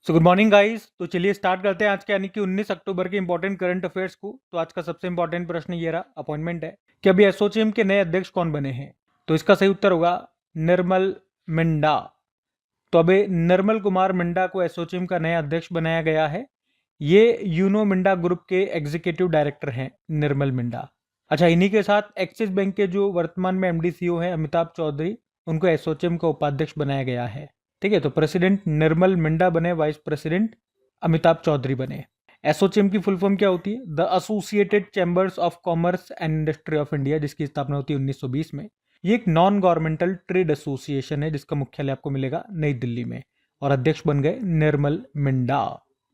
So good morning guys. तो चलिए start करते हैं आज के यानी कि 19 अक्टूबर के इंपॉर्टेंट करंट अफेयर्स को। तो आज का सबसे इंपॉर्टेंट प्रश्न ये रहा, अपॉइंटमेंट है कि अभी एसोचैम के नए अध्यक्ष कौन बने हैं। तो इसका सही उत्तर होगा निर्मल मिंडा। तो अभी निर्मल कुमार मिंडा को एसोचैम का नया अध्यक्ष बनाया गया है। ये यूनो मिंडा ग्रुप के एग्जीक्यूटिव डायरेक्टर हैं निर्मल मिंडा। अच्छा, इन्हीं के साथ एक्सिस बैंक के जो वर्तमान में एमडी सीईओ हैं अमिताभ चौधरी, उनको एसोचैम का उपाध्यक्ष बनाया गया है। ठीक है, तो प्रेसिडेंट निर्मल मिंडा बने, वाइस प्रेसिडेंट अमिताभ चौधरी बने। एसोचैम की फुल फॉर्म क्या होती है? The associated chambers of commerce and industry of India, जिसकी स्थापना होती है 1920 में। ये एक नॉन गवर्नमेंटल ट्रेड एसोसिएशन है जिसका मुख्यालय आपको मिलेगा नई दिल्ली में, और अध्यक्ष बन गए निर्मल मिंडा।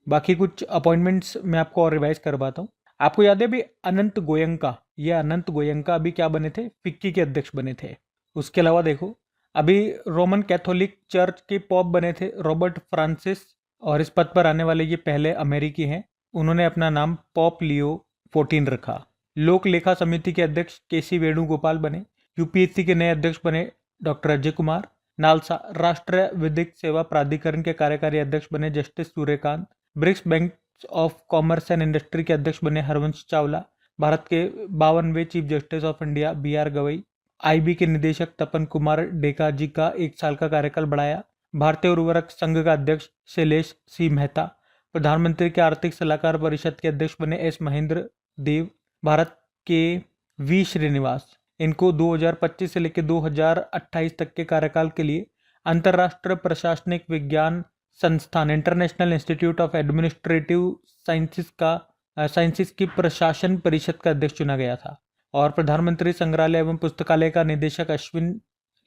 बाकी कुछ अपॉइंटमेंट्स मैं आपको और रिवाइज करवाता हूँ। आपको याद है अभी अनंत गोयंका, ये अनंत गोयंका अभी क्या बने थे? फिक्की के अध्यक्ष बने थे। उसके अलावा देखो, अभी रोमन कैथोलिक चर्च के पॉप बने थे रॉबर्ट फ्रांसिस, और इस पद पर आने वाले ये पहले अमेरिकी हैं। उन्होंने अपना नाम पॉप लियो 14 रखा। लोक लेखा समिति के अध्यक्ष केसी वेणुगोपाल बने। यूपीएससी के नए अध्यक्ष बने डॉक्टर अजय कुमार। नालसा राष्ट्रीय विधिक सेवा प्राधिकरण के कार्यकारी अध्यक्ष बने justice Suryakant. BRICS bank of commerce and industry के अध्यक्ष बने हरवंश चावला। भारत के 52वें chief justice of India B R Gavai. IB के निदेशक तपन कुमार डेका जी का 1 साल का कार्यकाल बढ़ाया। भारतीय उर्वरक संघ का अध्यक्ष शैलेश सी मेहता। प्रधानमंत्री के आर्थिक सलाहकार परिषद के अध्यक्ष बने एस महेंद्र देव। भारत के वी श्रीनिवास, इनको 2025 से लेकर 2028 तक के कार्यकाल के लिए अंतर्राष्ट्रीय प्रशासनिक विज्ञान संस्थान international institute of administrative sciences की प्रशासन परिषद का अध्यक्ष चुना गया था। और प्रधानमंत्री संग्रहालय एवं पुस्तकालय का निदेशक अश्विन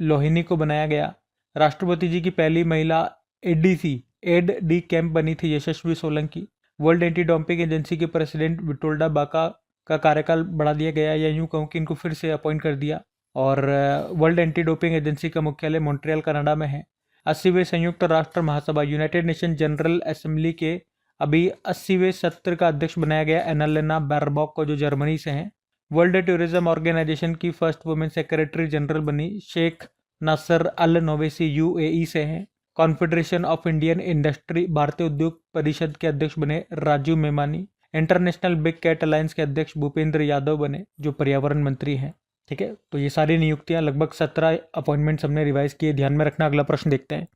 लोहिनी को बनाया गया। राष्ट्रपति जी की पहली महिला एडीसी एड डी कैंप बनी थी Yashasvi Solanki. World Anti Doping Agency के प्रेसिडेंट विटोल्डा बाका का कार्यकाल बढ़ा दिया गया, या यूं कहूँ कि इनको फिर से अपॉइंट कर दिया। और वर्ल्ड एंटी डोपिंग एजेंसी का मुख्यालय मॉन्ट्रियल कनाडा में है। 80वें संयुक्त राष्ट्र महासभा यूनाइटेड नेशन जनरल असेंबली के अभी 80वें सत्र का अध्यक्ष बनाया गया एनालेना बैरबॉक को, जो जर्मनी से हैं। वर्ल्ड टूरिज्म ऑर्गेनाइजेशन की फर्स्ट वुमेन सेक्रेटरी जनरल बनी शेख नासर अल नोवेसी यूएई से हैं। कॉन्फेडरेशन ऑफ इंडियन इंडस्ट्री भारतीय उद्योग परिषद के अध्यक्ष बने Rajiv Memani. International Big Cat Alliance के अध्यक्ष भूपेंद्र यादव बने, जो पर्यावरण मंत्री हैं। ठीक है, तो ये सारी नियुक्तियां, लगभग 17 अपॉइंटमेंट्स हमने रिवाइज किए, ध्यान में रखना। अगला प्रश्न देखते हैं।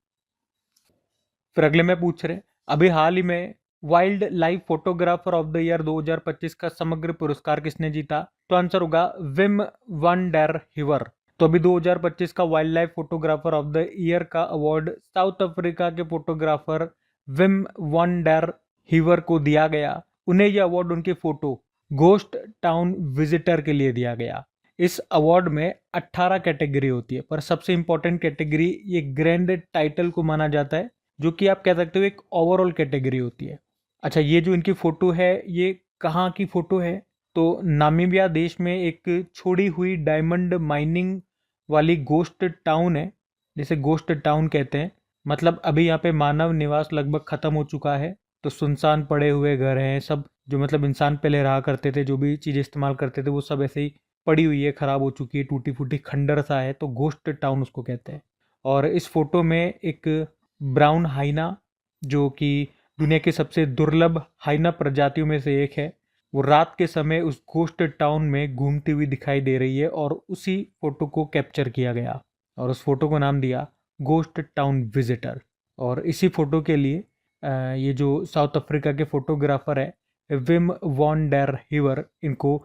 फिर अगले में पूछ रहे, अभी हाल ही में wild life photographer of the year 2025 का समग्र पुरस्कार किसने जीता? तो आंसर होगा विम वन डर हिवर। तो अभी 2025 का wild life photographer of the year का अवार्ड साउथ अफ्रीका के फोटोग्राफर विम वन डर हिवर को दिया गया। उन्हें यह अवार्ड उनके फोटो घोस्ट टाउन विजिटर के लिए दिया गया। इस अवार्ड में 18 कैटेगरी होती है, पर सबसे इंपॉर्टेंट कैटेगरी ये ग्रैंड टाइटल को माना जाता है, जो कि आप कह सकते हो एक ओवरऑल कैटेगरी होती है। अच्छा, ये जो इनकी फोटो है, ये कहाँ की फोटो है? तो नामीबिया देश में एक छोड़ी हुई डायमंड माइनिंग वाली गोस्ट टाउन है, जिसे गोस्ट टाउन कहते हैं। मतलब अभी यहाँ पे मानव निवास लगभग खत्म हो चुका है, तो सुनसान पड़े हुए घर हैं सब, जो मतलब इंसान पहले रहा करते थे, जो भी चीज़ें इस्तेमाल करते थे वो सब ऐसे ही पड़ी हुई है, खराब हो चुकी है, टूटी फूटी खंडर सा है, तो गोस्ट टाउन उसको कहते हैं। और इस फोटो में एक ब्राउन हाइना, जो कि दुनिया की सबसे दुर्लभ हाइना प्रजातियों में से एक है, वो रात के समय उस गोस्ट टाउन में घूमती हुई दिखाई दे रही है, और उसी फोटो को कैप्चर किया गया और उस फोटो को नाम दिया गोस्ट टाउन विजिटर। और इसी फोटो के लिए ये जो साउथ अफ्रीका के फोटोग्राफर है विम वॉन डर हिवर, इनको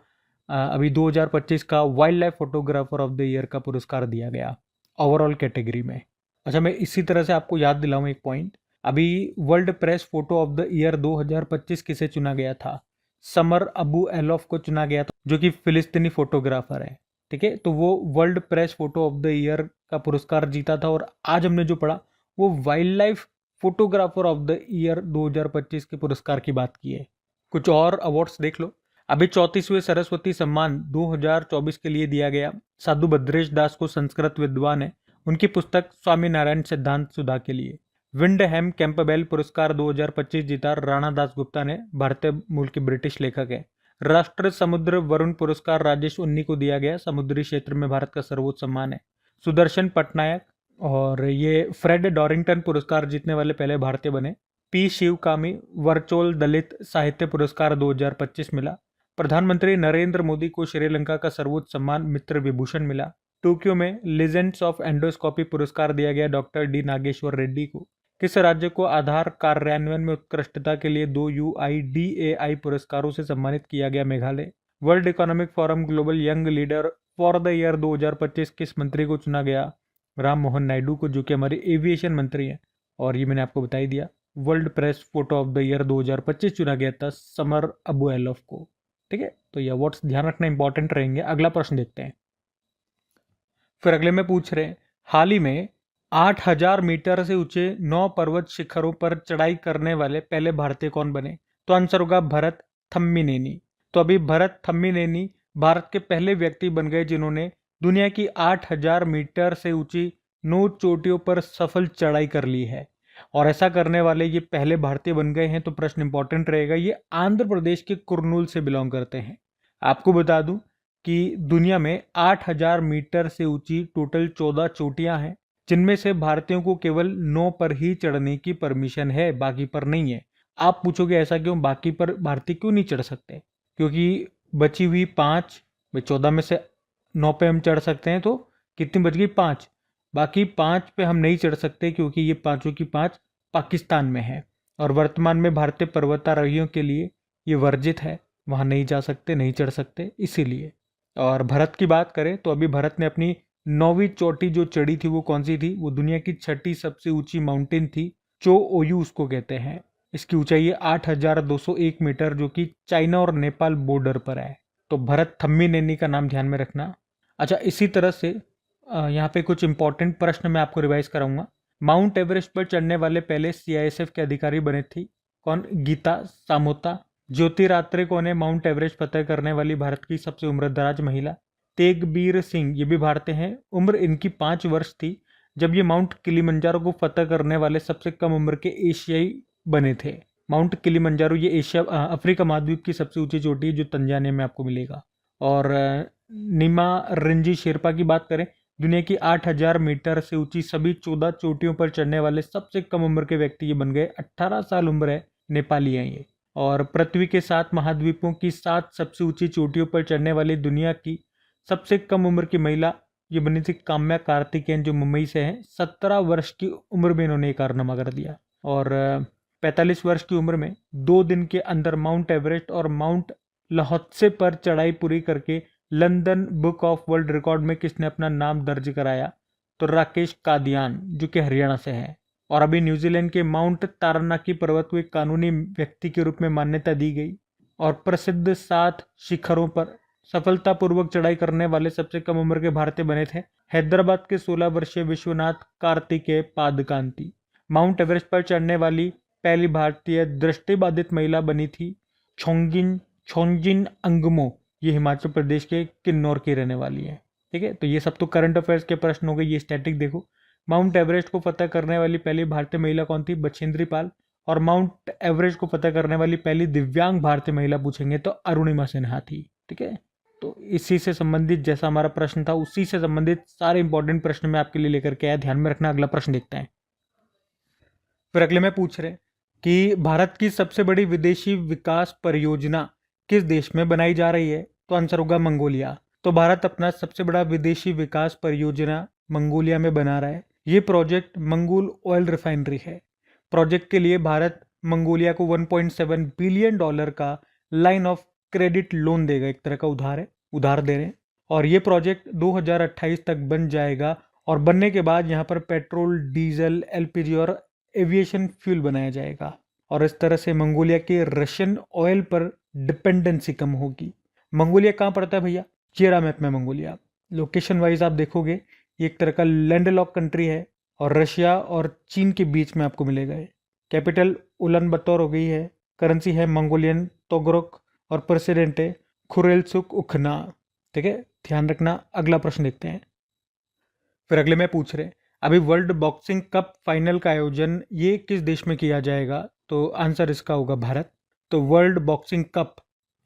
अभी 2025 का wild life photographer of the year का पुरस्कार दिया गया ओवरऑल कैटेगरी में। अच्छा, मैं इसी तरह से आपको याद दिलाऊं एक पॉइंट। अभी world press photo of the year 2025 किसे चुना गया था? समर अबू एलोफ को चुना गया था, जो कि फिलिस्तीनी फोटोग्राफर है। ठीक है, तो वो world press photo of the year का पुरस्कार जीता था। और आज हमने जो पढ़ा वो wild life photographer of the year 2025 के पुरस्कार की बात की है। कुछ और अवार्ड्स देख लो। अभी 34वें सरस्वती सम्मान 2024 के लिए दिया गया साधु भद्रेश दास को, संस्कृत विद्वान है, उनकी पुस्तक स्वामी नारायण सिद्धांत सुधा के लिए। विंडहैम कैंपबेल पुरस्कार 2025 जीता राणा दास गुप्ता ने, भारतीय मूल के ब्रिटिश लेखक है। राष्ट्र समुद्र वरुण पुरस्कार राजेश उन्नी को दिया गया, समुद्री क्षेत्र में भारत का सर्वोच्च सम्मान है। सुदर्शन पटनायक, और ये फ्रेड डॉरिंगटन पुरस्कार जीतने वाले पहले भारतीय बने। पी शिवकामी वर्चुअल दलित साहित्य पुरस्कार 2025 मिला। प्रधानमंत्री नरेंद्र मोदी को श्रीलंका का सर्वोच्च सम्मान मित्र विभूषण मिला। टोक्यो में लीजेंड्स ऑफ एंडोस्कोपी पुरस्कार दिया गया डॉक्टर डी नागेश्वर रेड्डी को। किस राज्य को आधार कार्यान्वयन में उत्कृष्टता के लिए 2 UIDAI पुरस्कारों से सम्मानित किया गया? Meghalaya. World economic forum global young leader for the year 2025 किस मंत्री को चुना गया? राम मोहन नायडू को, जो कि हमारे एविएशन मंत्री हैं। और ये मैंने आपको बता ही दिया। World press photo of the year 2025 चुना गया था समर अबू एलॉफ को। ठीक है, तो ये अवार्ड्स ध्यान रखना इंपॉर्टेंट रहेंगे। अगला प्रश्न देखते हैं। फिर अगले में पूछ रहे हैं, हाल ही में 8000 मीटर से ऊंचे 9 पर्वत शिखरों पर चढ़ाई करने वाले पहले भारतीय कौन बने? तो आंसर होगा भरत थम्मीनेनी। तो अभी भरत थम्मीनेनी भारत के पहले व्यक्ति बन गए जिन्होंने दुनिया की 8000 मीटर से ऊंची 9 चोटियों पर सफल चढ़ाई कर ली है। और ऐसा करने वाले ये पहले भारतीय बन गए हैं। तो प्रश्न इंपॉर्टेंट रहेगा, ये आंध्र प्रदेश के कुर्नूल से बिलोंग करते हैं। आपको बता दूं कि दुनिया में 8000 मीटर से ऊंची टोटल 14 चोटियां हैं, जिनमें से भारतीयों को केवल 9 पर ही चढ़ने की परमिशन है, बाकी पर नहीं है। आप पूछोगे ऐसा क्यों, बाकी पर भारतीय क्यों नहीं चढ़ सकते? क्योंकि बची हुई 5, 14 में से 9 पे हम चढ़ सकते हैं, तो कितनी बच गई? 5। बाकी 5 पे हम नहीं चढ़ सकते क्योंकि ये पांचों की 5 पाकिस्तान में है और वर्तमान में भारतीय पर्वतारोहियों के लिए ये वर्जित है, वहाँ नहीं जा सकते, नहीं चढ़ सकते, इसीलिए। और भरत की बात करें तो अभी भरत ने अपनी 9वीं चोटी जो चढ़ी थी वो कौन सी थी? वो दुनिया की 6ठी सबसे ऊंची माउंटेन थी, चो ओयू उसको कहते हैं। इसकी ऊंचाई है 8201 मीटर, जो कि चाइना और नेपाल बॉर्डर पर है। तो भरत थम्मीनेनी का नाम ध्यान में रखना। अच्छा, इसी तरह से यहाँ पे कुछ इंपॉर्टेंट प्रश्न मैं आपको रिवाइज कराऊंगा। माउंट एवरेस्ट पर चढ़ने वाले पहले CISF के अधिकारी बने थी कौन? गीता सामोता। ज्योतिरात्रे कौन है? माउंट एवरेस्ट फतेह करने वाली भारत की सबसे उम्रदराज महिला। तेगबीर सिंह, ये भी भारतीय हैं। उम्र इनकी 5 वर्ष थी जब ये माउंट किलिमंजारो को फतेह करने वाले सबसे कम उम्र के एशियाई बने थे। माउंट किलिमंजारो ये अफ्रीका महाद्वीप की सबसे ऊंची चोटी है, जो तंजानिया में आपको मिलेगा। और निमा रिंजी शेरपा की बात करें, दुनिया की 8000 मीटर से ऊंची सभी 14 चोटियों पर चढ़ने वाले सबसे कम उम्र के व्यक्ति ये बन गए। 18 साल उम्र है, नेपाली हैं ये। और पृथ्वी के 7 महाद्वीपों की 7 सबसे ऊंची चोटियों पर चढ़ने वाली दुनिया की सबसे कम उम्र की महिला ये बनी थी काम्या कार्तिकेयन, जो मुंबई से हैं। 17 वर्ष की उम्र में इन्होंने एक कारनामा कर दिया। और 45 वर्ष की उम्र में 2 दिन के अंदर माउंट एवरेस्ट और माउंट लहोत्से पर चढ़ाई पूरी करके London book of world record में किसने अपना नाम दर्ज कराया? तो राकेश कादियान, जो कि हरियाणा से है। और अभी न्यूजीलैंड के माउंट तारानाकी पर्वत को एक कानूनी व्यक्ति के रूप में मान्यता दी गई। और प्रसिद्ध 7 शिखरों पर सफलतापूर्वक चढ़ाई करने वाले सबसे कम उम्र के भारतीय बने थे हैदराबाद के 16 वर्षीय विश्वनाथ कार्तिकेय पादकांती। माउंट एवरेस्ट पर चढ़ने वाली पहली भारतीय दृष्टिबाधित महिला बनी थी छोंजिन अंगमो। ये हिमाचल प्रदेश के किन्नौर की रहने वाली है। ठीक है, तो ये सब तो करंट अफेयर्स के प्रश्न हो गए। ये स्टैटिक देखो। माउंट एवरेस्ट को फतेह करने वाली पहली भारतीय महिला कौन थी? बछेंद्री पाल। और माउंट एवरेस्ट को फतेह करने वाली पहली दिव्यांग भारतीय महिला पूछेंगे तो अरुणिमा सिन्हा थी। ठीक है, तो इसी से संबंधित जैसा हमारा प्रश्न था उसी से संबंधित सारे इंपॉर्टेंट प्रश्न मैं आपके लिए लेकर के आया, ध्यान में रखना। अगला प्रश्न देखते हैं। फिर अगले में पूछ रहे कि भारत की सबसे बड़ी विदेशी विकास परियोजना किस देश में बनाई जा रही है? तो आंसर होगा मंगोलिया। तो भारत अपना सबसे बड़ा विदेशी विकास परियोजना मंगोलिया में बना रहा है। ये प्रोजेक्ट मंगोल ऑयल रिफाइनरी है। प्रोजेक्ट के लिए भारत मंगोलिया को $1.7 बिलियन का लाइन ऑफ क्रेडिट लोन देगा, एक तरह का उधार दे रहे हैं। और ये प्रोजेक्ट 2028 तक बन जाएगा और बनने के बाद यहाँ पर पेट्रोल, डीजल, LPG और एविएशन फ्यूल बनाया जाएगा। और इस तरह से मंगोलिया के रशियन ऑयल पर डिपेंडेंसी कम होगी। मंगोलिया कहाँ पड़ता है भैया? चेरा मैप में मंगोलिया। लोकेशन वाइज आप देखोगे ये एक तरह का लैंडलॉक कंट्री है और रशिया और चीन के बीच में आपको मिलेगा। कैपिटल उलन बतौर हो गई है। करेंसी है मंगोलियन तोगरोक और प्रेसिडेंट है खुरेलसुख उखना। ठीक है, ध्यान रखना। अगला प्रश्न देखते हैं। फिर अगले में पूछ रहे अभी वर्ल्ड बॉक्सिंग कप फाइनल का आयोजन ये किस देश में किया जाएगा? तो आंसर इसका होगा भारत। तो वर्ल्ड बॉक्सिंग कप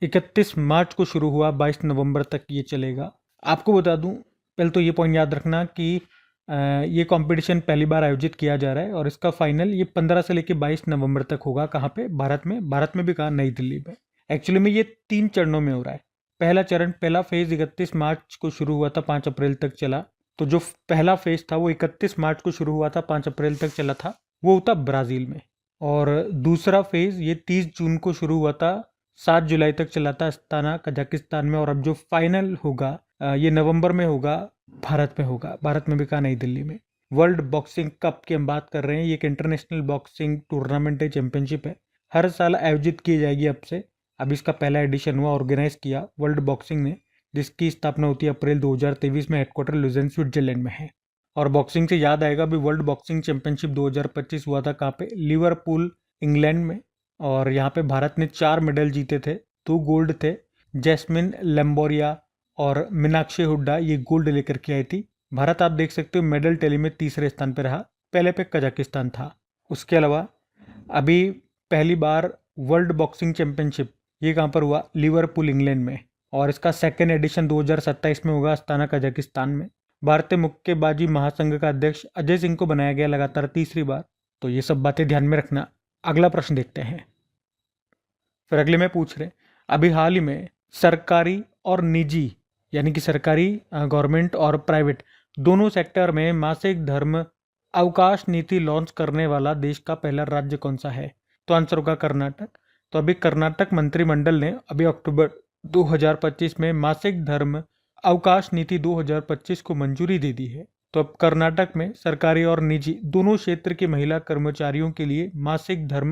31 मार्च को शुरू हुआ, 22 नवंबर तक ये चलेगा। आपको बता दूं, पहले तो ये पॉइंट याद रखना कि ये कंपटीशन पहली बार आयोजित किया जा रहा है और इसका फाइनल ये 15 से लेकर 22 नवंबर तक होगा। कहाँ पे? भारत में भी कहा, नई दिल्ली में। एक्चुअली में ये 3 चरणों में हो रहा है। पहला चरण, पहला फेज 31 मार्च को शुरू हुआ था, 5 अप्रैल तक चला। तो जो पहला फेज था वो 31 मार्च को शुरू हुआ था, 5 अप्रैल तक चला था, वो होता ब्राज़ील में। और दूसरा फेज ये 30 जून को शुरू हुआ था, 7 जुलाई तक चला था अस्ताना कजाकिस्तान में। और अब जो फाइनल होगा ये नवंबर में होगा, भारत में होगा। भारत में भी कहा, नई दिल्ली में। वर्ल्ड बॉक्सिंग कप की हम बात कर रहे हैं। ये एक इंटरनेशनल बॉक्सिंग टूर्नामेंट है, चैंपियनशिप है, हर साल आयोजित की जाएगी अब से। अब इसका पहला एडिशन हुआ, ऑर्गेनाइज किया वर्ल्ड बॉक्सिंग ने, जिसकी स्थापना होती है अप्रैल 2023 में। हेडक्वार्टर लुज़ेन स्विट्जरलैंड में है। और बॉक्सिंग से याद आएगा, अभी वर्ल्ड बॉक्सिंग चैंपियनशिप 2025 हुआ था, कहाँ पे? लिवरपूल, इंग्लैंड में। और यहाँ पे भारत ने 4 मेडल जीते थे, 2 गोल्ड थे। जैस्मिन लंबोरिया और मीनाक्षी हुड्डा ये गोल्ड लेकर के आई थी। भारत, आप देख सकते हो, मेडल टैली में तीसरे स्थान पर रहा, पहले पे कजाकिस्तान था। उसके अलावा अभी पहली बार वर्ल्ड बॉक्सिंग चैंपियनशिप ये कहाँ पर हुआ? लिवरपूल, इंग्लैंड में। और इसका सेकेंड एडिशन 2027 में होगा, अस्ताना कजाकिस्तान में। भारतीय मुक्केबाजी महासंघ का अध्यक्ष अजय सिंह को बनाया गया लगातार तीसरी बार। तो ये सब बातें ध्यान में रखना। अगला प्रश्न देखते हैं। फिर अगले में पूछ रहे, अभी हाल ही में सरकारी और निजी, यानी कि सरकारी गवर्नमेंट और प्राइवेट दोनों सेक्टर में मासिक धर्म अवकाश नीति लॉन्च करने वाला देश का पहला राज्य कौन सा है? तो आंसर होगा कर्नाटक। तो अभी कर्नाटक मंत्रिमंडल ने अभी अक्टूबर 2025 में मासिक धर्म अवकाश नीति 2025 को मंजूरी दे दी है। तो अब कर्नाटक में सरकारी और निजी दोनों क्षेत्र के महिला कर्मचारियों के लिए मासिक धर्म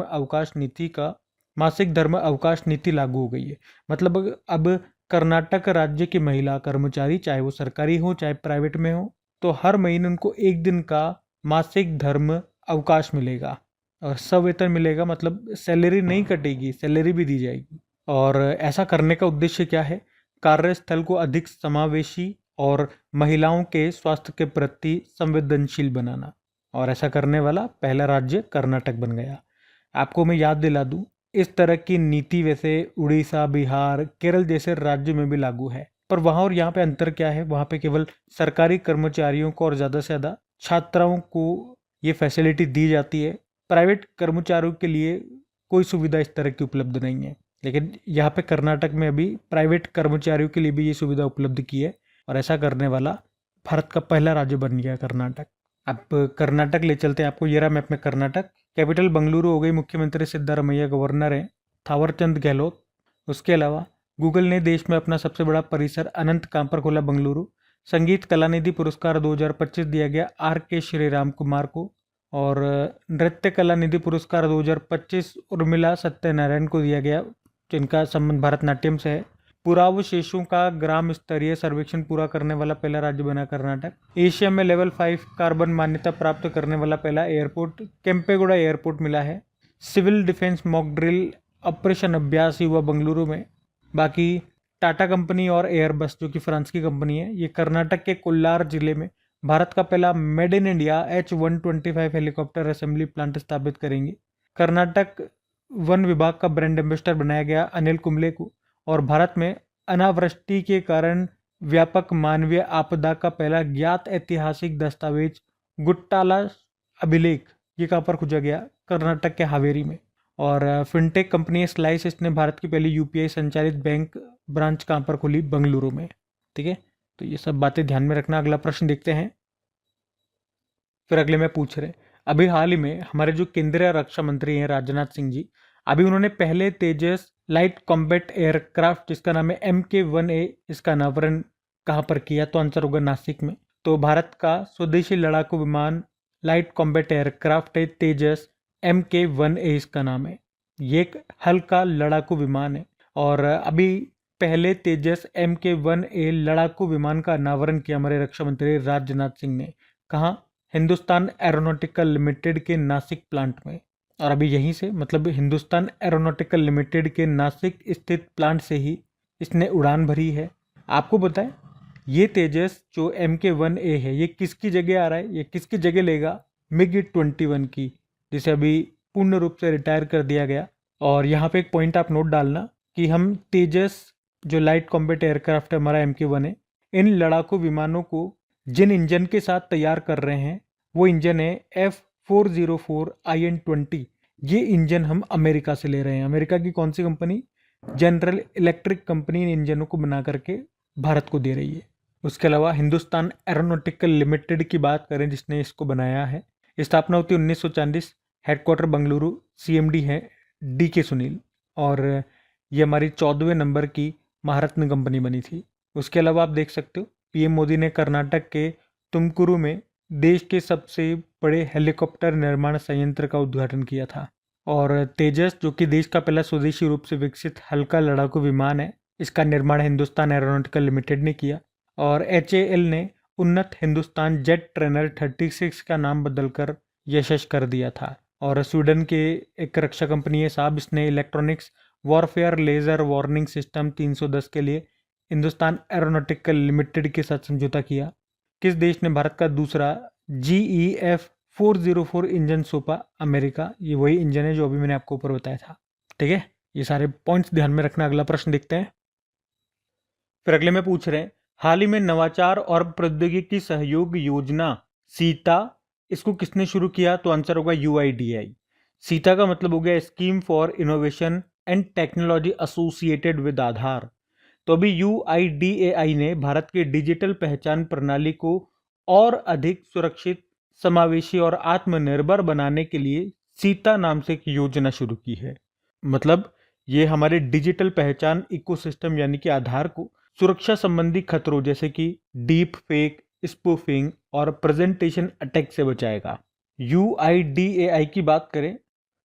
अवकाश नीति लागू हो गई है। मतलब अब कर्नाटक राज्य की महिला कर्मचारी, चाहे वो सरकारी हो चाहे प्राइवेट में हो, तो हर महीने उनको 1 दिन का मासिक धर्म अवकाश मिलेगा और सवेतन मिलेगा। मतलब सैलरी नहीं कटेगी, सैलरी भी दी जाएगी। और ऐसा करने का उद्देश्य क्या है? कार्यस्थल को अधिक समावेशी और महिलाओं के स्वास्थ्य के प्रति संवेदनशील बनाना। और ऐसा करने वाला पहला राज्य कर्नाटक बन गया। आपको मैं याद दिला दूं, इस तरह की नीति वैसे उड़ीसा, बिहार, केरल जैसे राज्यों में भी लागू है। पर वहाँ और यहाँ पे अंतर क्या है? वहाँ पे केवल सरकारी कर्मचारियों को और ज़्यादा से ज़्यादा छात्राओं को ये फैसिलिटी दी जाती है। प्राइवेट कर्मचारियों के लिए कोई सुविधा इस तरह की उपलब्ध नहीं है। लेकिन यहाँ पे कर्नाटक में अभी प्राइवेट कर्मचारियों के लिए भी ये सुविधा उपलब्ध की है। और ऐसा करने वाला भारत का पहला राज्य बन गया कर्नाटक। अब कर्नाटक ले चलते हैं आपको। ये रहा मैप में कर्नाटक। कैपिटल बंगलुरु हो गई, मुख्यमंत्री सिद्धारमैया गवर्नर हैं थावरचंद गहलोत। उसके अलावा गूगल ने देश में अपना सबसे बड़ा परिसर अनंत कहाँ पर खोला? बंगलुरु। संगीत कलानिधि पुरस्कार 2025 दिया गया R.K. श्रीराम कुमार को। और नृत्य कला निधि पुरस्कार 2025 उर्मिला सत्यनारायण को दिया गया, जिनका संबंध भरतनाट्यम से है। पुरावशेषों का ग्राम स्तरीय सर्वेक्षण पूरा करने वाला पहला राज्य बना कर्नाटक। एशिया में लेवल 5 कार्बन मान्यता प्राप्त करने वाला पहला एयरपोर्ट केम्पेगौड़ा एयरपोर्ट मिला है। Civil defence mock drill operation अभ्यास ही हुआ बंगलुरु में। बाकी टाटा कंपनी और एयरबस, जो कि फ्रांस की कंपनी है, ये कर्नाटक के कोल्लार जिले में भारत का पहला made in India H-125 helicopter assembly plant स्थापित करेंगे। कर्नाटक वन विभाग का ब्रांड एम्बेसडर बनाया गया अनिल कुंबले को। और भारत में अनावृष्टि के कारण व्यापक मानवीय आपदा का पहला ज्ञात ऐतिहासिक दस्तावेज गुट्टाला अभिलेख ये कहाँ पर खोजा गया? कर्नाटक के हावेरी में। और फिनटेक कंपनी स्लाइस, इसने भारत की पहली UPI संचालित बैंक ब्रांच कहाँ पर खोली? बंगलुरु में। ठीक है, तो ये सब बातें ध्यान में रखना। अगला प्रश्न देखते हैं। फिर अगले में पूछ रहे, अभी हाल ही में हमारे जो केंद्रीय रक्षा मंत्री हैं राजनाथ सिंह जी, अभी उन्होंने पहले तेजस लाइट कॉम्बैट एयरक्राफ्ट जिसका नाम है MK-1A, इसका अनावरण कहाँ पर किया? तो आंसर होगा नासिक में। तो भारत का स्वदेशी लड़ाकू विमान लाइट कॉम्बैट एयरक्राफ्ट है तेजस MK-1A, इसका नाम है। ये एक हल्का लड़ाकू विमान है। और अभी पहले तेजस MK-1A लड़ाकू विमान का अनावरण किया हमारे रक्षा मंत्री राजनाथ सिंह ने। कहाँ? हिंदुस्तान एरोनॉटिकल लिमिटेड के नासिक प्लांट में। और अभी यहीं से, मतलब हिंदुस्तान एरोनॉटिकल लिमिटेड के नासिक स्थित प्लांट से ही इसने उड़ान भरी है। आपको बताएं, ये तेजस जो MK-1A है, ये किसकी जगह आ रहा है? ये किसकी जगह लेगा? MiG-21 की, जिसे अभी पूर्ण रूप से रिटायर कर दिया गया। और यहाँ पे एक पॉइंट आप नोट डालना कि हम तेजस जो लाइट कॉम्बैट एयरक्राफ्ट है हमारा MK-1A, इन लड़ाकू विमानों को जिन इंजन के साथ तैयार कर रहे हैं वो इंजन है F404IN20। ये इंजन हम अमेरिका से ले रहे हैं। अमेरिका की कौन सी कंपनी? जनरल इलेक्ट्रिक कंपनी इन इंजनों को बना करके भारत को दे रही है। उसके अलावा हिंदुस्तान एरोनॉटिकल लिमिटेड की बात करें जिसने इसको बनाया है, स्थापना होती है 1940, हेडक्वार्टर बंगलुरु, CMD है DK सुनील, और ये हमारी 14वें नंबर की महारत्न कंपनी बनी थी। उसके अलावा आप देख सकते हो PM मोदी ने कर्नाटक के तुमकुरु में देश के सबसे बड़े हेलीकॉप्टर निर्माण संयंत्र का उद्घाटन किया था। और तेजस जो कि देश का पहला स्वदेशी रूप से विकसित हल्का लड़ाकू विमान है, इसका निर्माण हिंदुस्तान एरोनॉटिकल लिमिटेड ने किया। और HAL ने उन्नत हिंदुस्तान जेट ट्रेनर 36 का नाम बदलकर यशस कर दिया था। और स्वीडन के एक रक्षा कंपनी है साहब, इसने electronics warfare laser warning system 310 के लिए हिंदुस्तान एरोनॉटिकल लिमिटेड के साथ समझौता किया। किस देश ने भारत का दूसरा GEF404 इंजन सौंपा? अमेरिका। ये वही इंजन है जो अभी मैंने आपको ऊपर बताया था। ठीक है, ये सारे पॉइंट्स ध्यान में रखना। अगला प्रश्न देखते हैं। फिर अगले में पूछ रहे हैं, हाल ही में नवाचार और प्रौद्योगिकी सहयोग योजना सीता, इसको किसने शुरू किया? तो आंसर होगा UIDAI। सीता का मतलब हो गया scheme for innovation and technology associated with Aadhaar. तो अभी UIDAI ने भारत की डिजिटल पहचान प्रणाली को और अधिक सुरक्षित, समावेशी और आत्मनिर्भर बनाने के लिए सीता नाम से एक योजना शुरू की है। मतलब ये हमारे डिजिटल पहचान इकोसिस्टम यानी कि आधार को सुरक्षा संबंधी खतरों जैसे कि डीप फेक, स्पूफिंग और प्रेजेंटेशन अटैक से बचाएगा। UIDAI की बात करें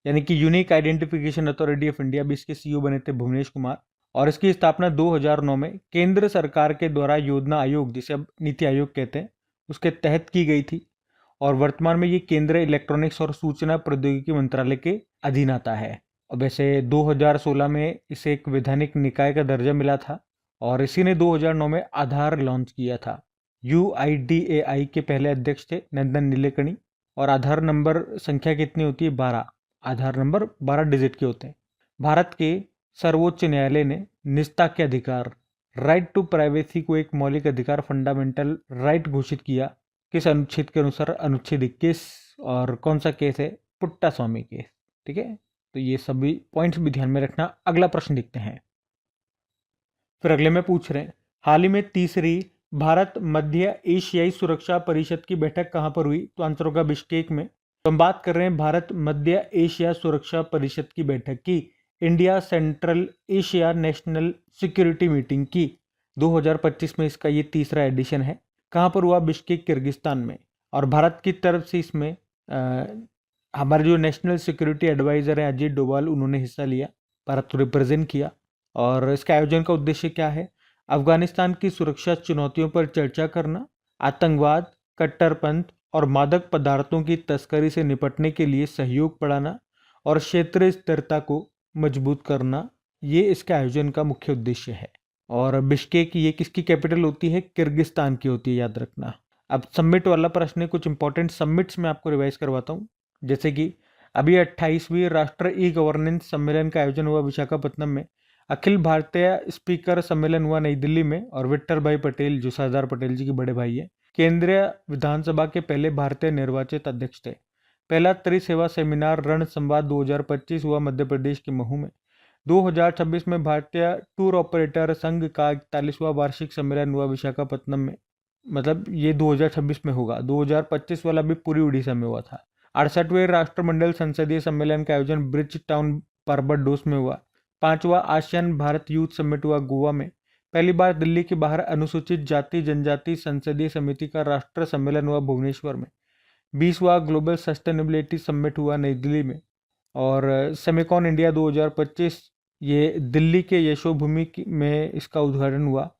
यानी कि unique identification authority of India, भी इसके CEO बने थे भुवनेश कुमार, और इसकी स्थापना 2009 में केंद्र सरकार के द्वारा योजना आयोग, जिसे अब नीति आयोग कहते हैं, उसके तहत की गई थी। और वर्तमान में ये केंद्रीय इलेक्ट्रॉनिक्स और सूचना प्रौद्योगिकी मंत्रालय के अधीन आता है। और वैसे 2016 में इसे एक वैधानिक निकाय का दर्जा मिला था और इसी ने 2009 में आधार लॉन्च किया था। UIDAI के पहले अध्यक्ष थे नंदन नीलेकणी। और आधार नंबर संख्या कितनी होती है? 12। आधार नंबर 12 डिजिट के होते हैं। भारत के सर्वोच्च न्यायालय ने निजता के अधिकार, राइट टू प्राइवेसी को एक मौलिक अधिकार, फंडामेंटल राइट घोषित किया। किस अनुच्छेद के अनुसार? अनुच्छेद 21। और कौन सा केस है? पुट्टा स्वामी केस। ठीक है, तो ये सभी पॉइंट्स भी ध्यान में रखना। अगला प्रश्न देखते हैं। फिर अगले में पूछ रहे हैं, हाल ही में तीसरी भारत मध्य एशियाई सुरक्षा परिषद की बैठक कहां पर हुई? तो आंसर होगा बिश्केक में। तो हम बात कर रहे हैं भारत मध्य एशिया सुरक्षा परिषद की बैठक की, India central Asia national security meeting की। 2025 में इसका ये तीसरा एडिशन है। कहाँ पर हुआ? बिश्केक, किर्गिस्तान में। और भारत की तरफ से इसमें हमारे जो नेशनल सिक्योरिटी एडवाइजर हैं अजीत डोभाल, उन्होंने हिस्सा लिया, भारत को रिप्रेजेंट किया। और इसके आयोजन का उद्देश्य क्या है? अफगानिस्तान की सुरक्षा चुनौतियों पर चर्चा करना, आतंकवाद, कट्टरपंथ और मादक पदार्थों की तस्करी से निपटने के लिए सहयोग बढ़ाना और क्षेत्रीय स्थिरता को मजबूत करना, ये इसके आयोजन का मुख्य उद्देश्य है। और बिश्केक ये किसकी कैपिटल होती है? किर्गिस्तान की होती है, याद रखना। अब समिट वाला प्रश्न है, कुछ इंपॉर्टेंट समिट्स में आपको रिवाइज करवाता हूँ। जैसे कि अभी 28वीं राष्ट्रीय गवर्नेंस सम्मेलन का आयोजन हुआ विशाखापट्टनम में। अखिल भारतीय स्पीकर सम्मेलन हुआ नई दिल्ली में। और विट्ठल भाई पटेल, जो सरदार पटेल जी के बड़े भाई हैं, केंद्रीय विधानसभा के पहले भारतीय निर्वाचित अध्यक्ष थे। पहला त्रिसेवा सेमिनार रण संवाद 2025 हुआ मध्य प्रदेश के महू में। 2026 में भारतीय टूर ऑपरेटर संघ का 41वां वार्षिक सम्मेलन हुआ विशाखापट्टनम में। मतलब ये 2026 में होगा। 2025 वाला भी पूरी उड़ीसा में हुआ था। 68वें राष्ट्रमंडल संसदीय सम्मेलन का आयोजन ब्रिज टाउन बारबाडोस में हुआ। 5वां आसियान भारत यूथ समिट हुआ गोवा में। पहली बार दिल्ली के बाहर अनुसूचित जाति जनजाति संसदीय समिति का राष्ट्रीय सम्मेलन हुआ भुवनेश्वर में। 20वां ग्लोबल सस्टेनेबिलिटी समिट हुआ नई दिल्ली में। और सेमिकॉन इंडिया 2025 ये दिल्ली के यशोभूमि में इसका उद्घाटन हुआ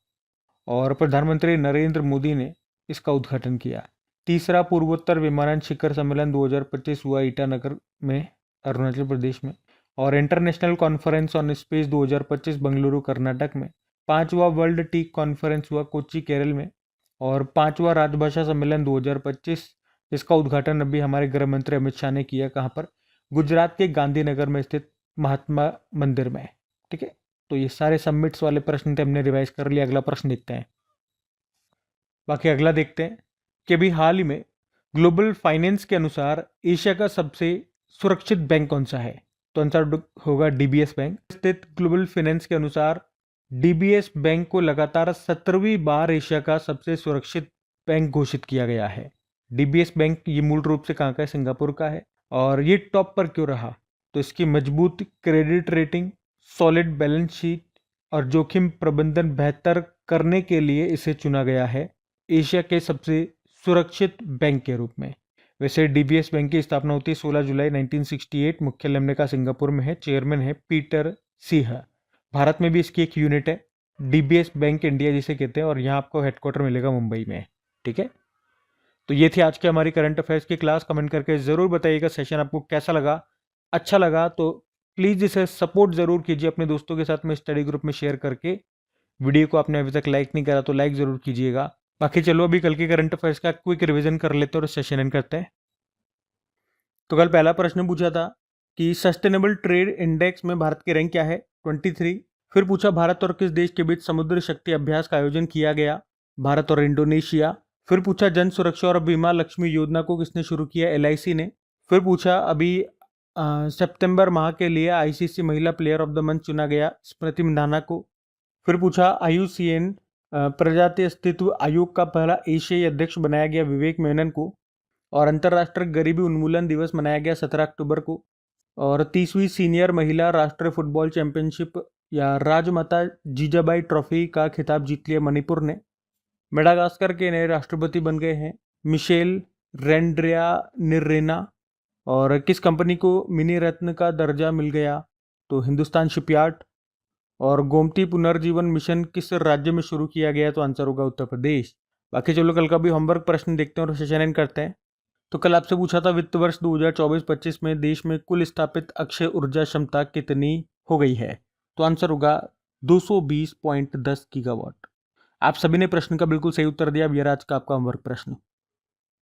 और प्रधानमंत्री नरेंद्र मोदी ने इसका उद्घाटन किया। तीसरा पूर्वोत्तर विमानन शिखर सम्मेलन 2025 हुआ ईटानगर में, अरुणाचल प्रदेश में। और international conference on space 2025 Bengaluru Karnataka में। 5वां वर्ल्ड टी कॉन्फ्रेंस हुआ कोच्चि केरल में। और 5वां राजभाषा सम्मेलन 2025, इसका उद्घाटन अभी हमारे गृह मंत्री अमित शाह ने किया। कहाँ पर? गुजरात के गांधीनगर में स्थित महात्मा मंदिर में। ठीक है, तो ये सारे समिट्स वाले प्रश्न थे, हमने रिवाइज कर लिया। अगला प्रश्न देखते हैं। बाकी अगला देखते हैं। कि अभी हाल ही में ग्लोबल फाइनेंस के अनुसार एशिया का सबसे सुरक्षित बैंक कौन सा है? तो आंसर होगा डीबीएस बैंक। स्थित ग्लोबल फाइनेंस के अनुसार डीबीएस बैंक को लगातार 17वीं बार एशिया का सबसे सुरक्षित बैंक घोषित किया गया है। डीबीएस बैंक ये मूल रूप से कहाँ का है? सिंगापुर का है। और ये टॉप पर क्यों रहा? तो इसकी मजबूत credit rating, solid balance sheet और जोखिम प्रबंधन बेहतर करने के लिए इसे चुना गया है एशिया के सबसे सुरक्षित बैंक के रूप में। वैसे डीबीएस बैंक की स्थापना होती है 16 जुलाई 1968। मुख्यालय अमेरिका सिंगापुर में है। चेयरमैन है पीटर सिंह। भारत में भी इसकी एक यूनिट है, डीबीएस बैंक इंडिया जिसे कहते हैं, और यहाँ आपको हेडक्वार्टर मिलेगा मुंबई में। ठीक है, तो ये थी आज की हमारी करंट अफेयर्स की क्लास। कमेंट करके जरूर बताइएगा सेशन आपको कैसा लगा। अच्छा लगा तो प्लीज़ इसे सपोर्ट जरूर कीजिए अपने दोस्तों के साथ में स्टडी ग्रुप में शेयर करके। वीडियो को आपने अभी तक लाइक नहीं करा तो लाइक जरूर कीजिएगा। बाकी चलो अभी कल के करंट अफेयर्स का क्विक रिवीजन कर लेते हैं और सेशन एंड करते हैं। तो कल पहला प्रश्न पूछा था कि सस्टेनेबल ट्रेड इंडेक्स में भारत की रैंक क्या है? 23। फिर पूछा भारत और किस देश के बीच समुद्र शक्ति अभ्यास का आयोजन किया गया? भारत और इंडोनेशिया। फिर पूछा जन सुरक्षा और बीमा लक्ष्मी योजना को किसने शुरू किया? एलआईसी ने। फिर पूछा अभी सितंबर माह के लिए आईसीसी महिला प्लेयर ऑफ द मंथ चुना गया स्मृति मंधाना को। फिर पूछा आईयूसीएन प्रजाति अस्तित्व आयोग का पहला एशियाई अध्यक्ष बनाया गया विवेक मेनन को। और अंतर्राष्ट्रीय गरीबी उन्मूलन दिवस मनाया गया 17 अक्टूबर को। और 30वीं सीनियर महिला राष्ट्रीय फुटबॉल चैंपियनशिप या राजमाता जीजाबाई ट्रॉफी का खिताब जीत लिया मणिपुर ने। मेडागास्कर के नए राष्ट्रपति बन गए हैं मिशेल रेंड्रियानिरेना। और किस कंपनी को मिनी रत्न का दर्जा मिल गया? तो हिंदुस्तान शिपयार्ड। और गोमती पुनर्जीवन मिशन किस राज्य में शुरू किया गया? तो आंसर होगा उत्तर प्रदेश। बाकी चलो कल का भी होमवर्क प्रश्न देखते हैं और सेशन एंड करते हैं। तो कल आपसे पूछा था वित्त वर्ष 2024-25 में देश में कुल स्थापित अक्षय ऊर्जा क्षमता कितनी हो गई है? तो आंसर होगा 220.10 गीगावाट। आप सभी ने प्रश्न का बिल्कुल सही उत्तर दिया। अब ये रहा आज का आपका होमवर्क प्रश्न।